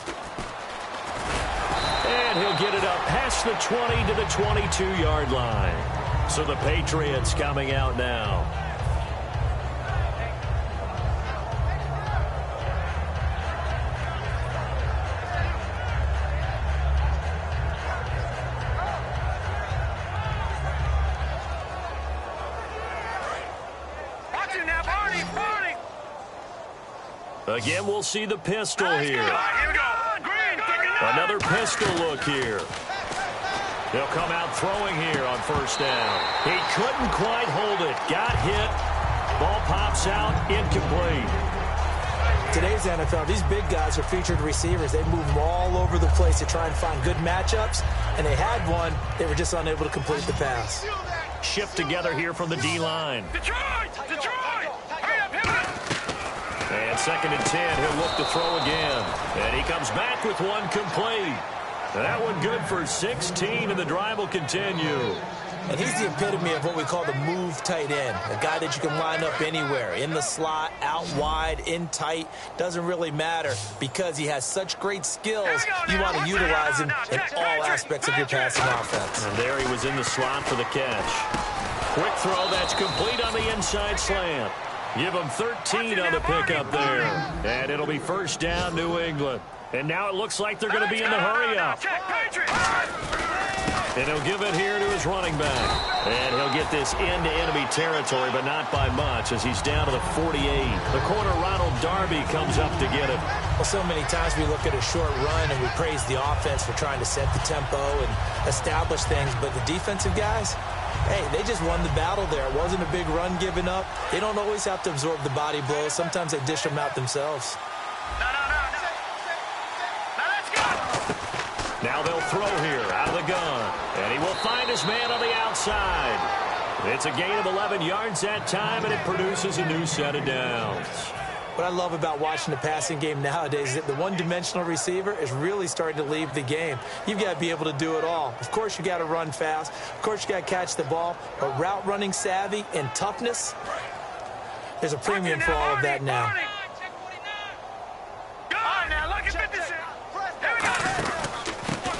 And he'll get it up past the 20 to the 22-yard line. So the Patriots coming out now. Again, we'll see the pistol here. Here we go. Green, Another pistol look here. They'll come out throwing here on 1st down. He couldn't quite hold it. Got hit. Ball pops out. Incomplete. Today's NFL, these big guys are featured receivers. They move them all over the place to try and find good matchups, and they had one. They were just unable to complete the pass. Shift together here from the D-line. Detroit! Detroit! Hurry up, hit it! And 2nd and 10, he'll look to throw again. And he comes back with one complete. That one good for 16, and the drive will continue. And he's the epitome of what we call the move tight end, a guy that you can line up anywhere, in the slot, out wide, in tight, doesn't really matter because he has such great skills. You want to utilize him in all aspects of your passing offense. And there he was in the slot for the catch. Quick throw that's complete on the inside slant. Give him 13 on the pickup there. And it'll be 1st down, New England. And now it looks like they're going to be in the hurry-up. And he'll give it here to his running back. And he'll get this into enemy territory, but not by much, as he's down to the 48. The corner, Ronald Darby, comes up to get him. Well, so many times we look at a short run and we praise the offense for trying to set the tempo and establish things, but the defensive guys, hey, they just won the battle there. It wasn't a big run given up. They don't always have to absorb the body blows. Sometimes they dish them out themselves. Now they'll throw here out of the gun. And he will find his man on the outside. It's a gain of 11 yards that time, and it produces a new set of downs. What I love about watching the passing game nowadays is that the one-dimensional receiver is really starting to leave the game. You've got to be able to do it all. Of course, you got to run fast. Of course, you got to catch the ball. But route running savvy and toughness, there's a premium for all of that now.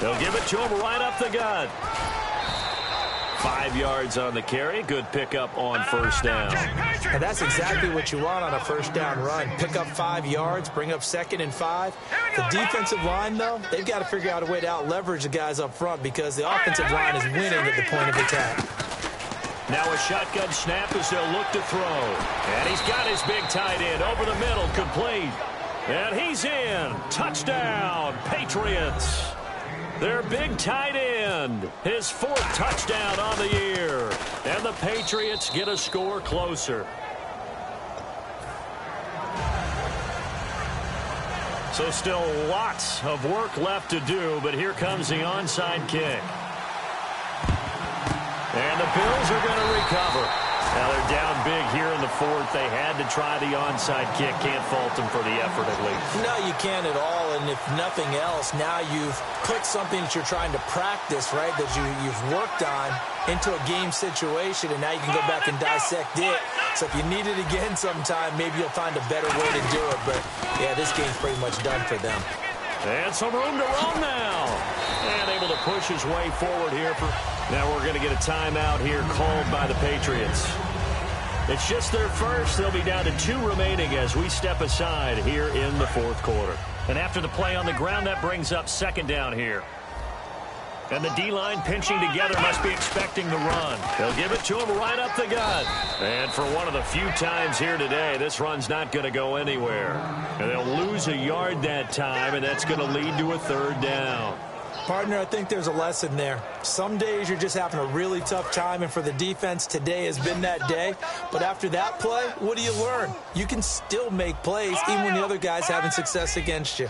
They'll give it to him right up the gut. 5 yards on the carry. Good pickup on 1st down. And that's exactly what you want on a 1st down run. Pick up 5 yards, bring up 2nd and 5. The defensive line, though, they've got to figure out a way to out-leverage the guys up front because the offensive line is winning at the point of attack. Now a shotgun snap as they'll look to throw. And he's got his big tight end over the middle, complete. And he's in. Touchdown, Patriots. Their big tight end. His 4th touchdown on the year. And the Patriots get a score closer. So still lots of work left to do, but here comes the onside kick. And the Bills are going to recover. Now they're down big here in the 4th. They had to try the onside kick. Can't fault them for the effort at least. No, you can't at all. And if nothing else, now you've put something that you're trying to practice, right, that you've worked on into a game situation, and now you can go back and dissect it. So if you need it again sometime, maybe you'll find a better way to do it. But, yeah, this game's pretty much done for them. And some room to run now. And able to push his way forward here. Now we're going to get a timeout here called by the Patriots. It's just their first. They'll be down to 2 remaining as we step aside here in the 4th quarter. And after the play on the ground, that brings up 2nd down here. And the D-line pinching together must be expecting the run. They'll give it to him right up the gut. And for one of the few times here today, this run's not going to go anywhere. And they'll lose a yard that time, and that's going to lead to a 3rd down. Partner, I think there's a lesson there. Some days you're just having a really tough time, and for the defense, today has been that day. But after that play, what do you learn? You can still make plays even when the other guy's having success against you.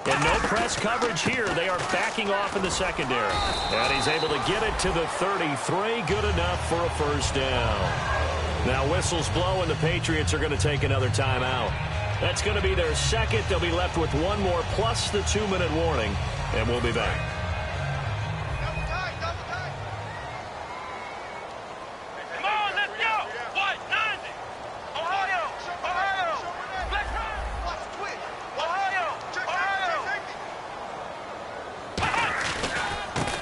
And no press coverage here. They are backing off in the secondary. And he's able to get it to the 33. Good enough for a 1st down. Now whistles blow, and the Patriots are going to take another timeout. That's going to be their 2nd. They'll be left with 1 more plus the 2-minute warning, and we'll be back. Come on, let's go. What? 90. Ohio. Black Ohio.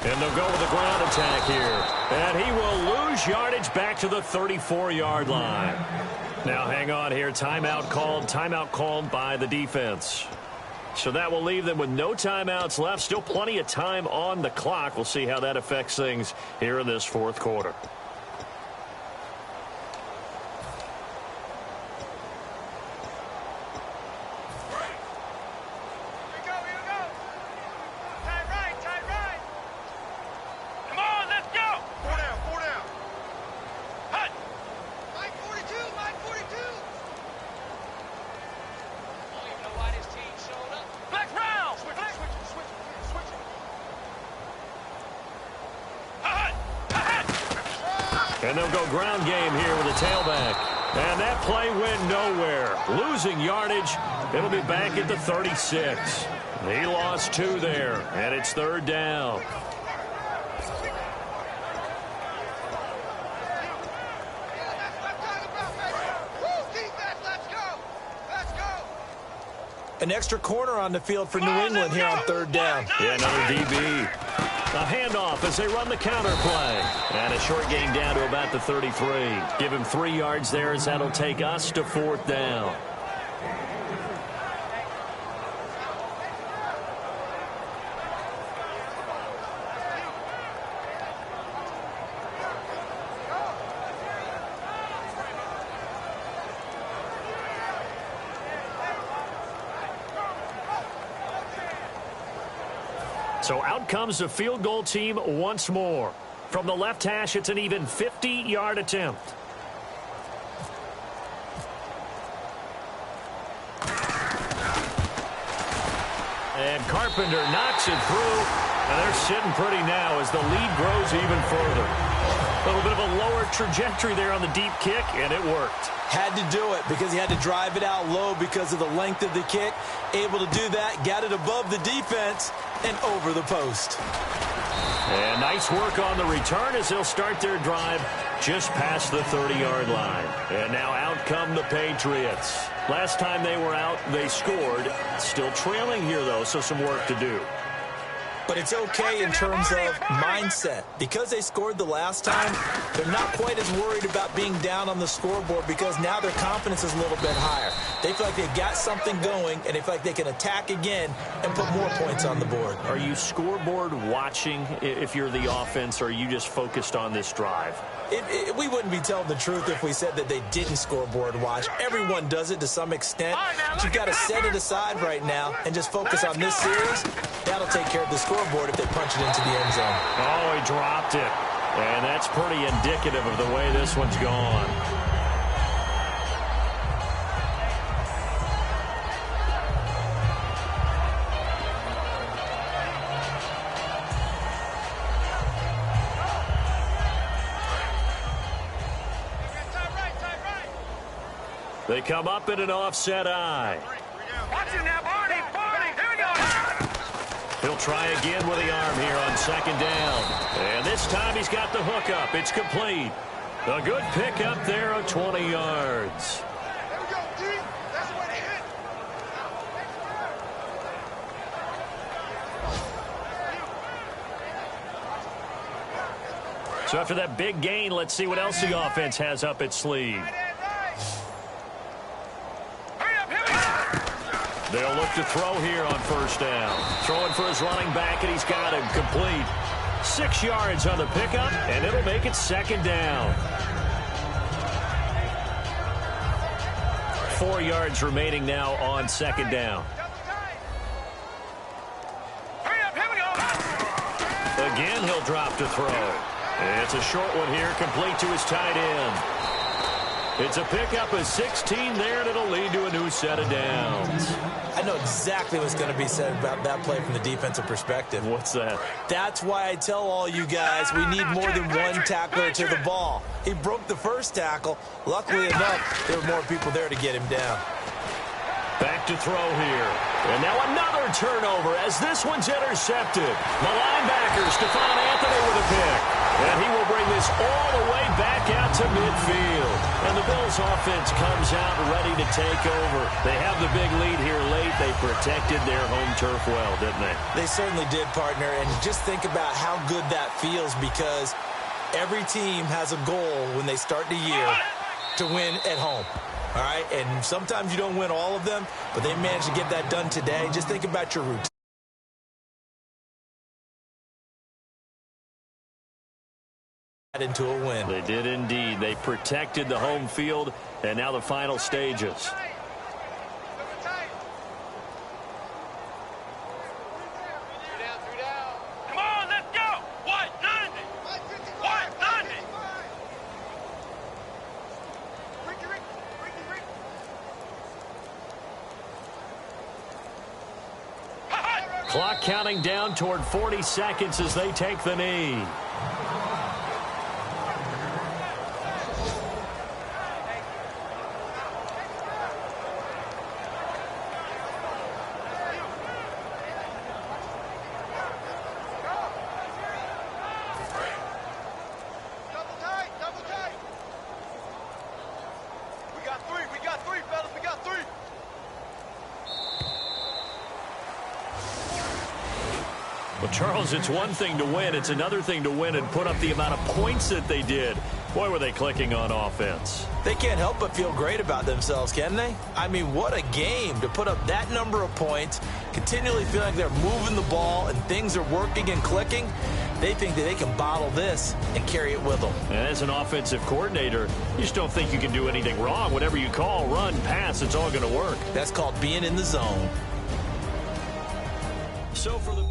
And they'll go with a ground attack here. And he will lose yardage back to the 34-yard line. Now hang on here. Timeout called by the defense. So that will leave them with no timeouts left. Still plenty of time on the clock. We'll see how that affects things here in this 4th quarter. And they'll go ground game here with a tailback. And that play went nowhere. Losing yardage. It'll be back at the 36. He lost 2 there, and it's 3rd down. An extra corner on the field for New England here on 3rd down. Yeah, another DB. A handoff as they run the counter play. And a short gain down to about the 33. Give him 3 yards there as that'll take us to 4th down. So out comes the field goal team once more. From the left hash, it's an even 50-yard attempt. And Carpenter knocks it through. And they're sitting pretty now as the lead grows even further. A little bit of a lower trajectory there on the deep kick, and it worked. Had to do it because he had to drive it out low because of the length of the kick. Able to do that, got it above the defense and over the post. And nice work on the return as they'll start their drive just past the 30-yard line. And now out come the Patriots. Last time they were out, they scored. Still trailing here, though, so some work to do. but it's okay in terms of mindset. Because they scored the last time, they're not quite as worried about being down on the scoreboard because now their confidence is a little bit higher. They feel like they've got something going, and they feel like they can attack again and put more points on the board. Are you scoreboard watching if you're the offense, or are you just focused on this drive? We wouldn't be telling the truth if we said that they didn't scoreboard watch. Everyone does it to some extent. But you've got to set it aside right now and just focus on this series. That'll take care of the scoreboard if they punch it into the end zone. Oh, he dropped it. And that's pretty indicative of the way this one's gone. They come up in an offset eye. Watch him now, Barney. Barney. Here we go. He'll try again with the arm here on second down. And this time he's got the hookup. It's complete. A good pickup there of 20 yards. There we go, D. That's the way to hit. So after that big gain, let's see what else the offense has up its sleeve. They'll look to throw here on first down. Throwing for his running back, and he's got him complete. 6 yards on the pickup, and it'll make it second down. 4 yards remaining now on second down. Again, he'll drop to throw. It's a short one here, complete to his tight end. It's a pickup of 16 there, and it'll lead to a new set of downs. I know exactly what's going to be said about that play from the defensive perspective. What's that? That's why I tell all you guys we need more than one tackler to the ball. He broke the first tackle. Luckily enough, there were more people there to get him down. Back to throw here. And now another turnover as this one's intercepted. The linebacker, Stephon Anthony with a pick. And he will bring this all the way back out to midfield. And the Bills offense comes out ready to take over. They have the big lead here late. They protected their home turf well, didn't they? They certainly did, partner. And just think about how good that feels, because every team has a goal when they start the year to win at home. All right, and sometimes you don't win all of them, but they managed to get that done today. Just think about your routine. Into a win. They did indeed. They protected the home field, and now the final stages. Come on, let's go. 190. 190. Clock counting down toward 40 seconds as they take the knee. We got three, fellas. We got three. Well, Charles, it's one thing to win. It's another thing to win and put up the amount of points that they did. Boy, were they clicking on offense. They can't help but feel great about themselves, can they? I mean, what a game to put up that number of points, continually feeling like they're moving the ball and things are working and clicking. They think that they can bottle this and carry it with them. And as an offensive coordinator, you just don't think you can do anything wrong. Whatever you call, run, pass, it's all going to work. That's called being in the zone. So for the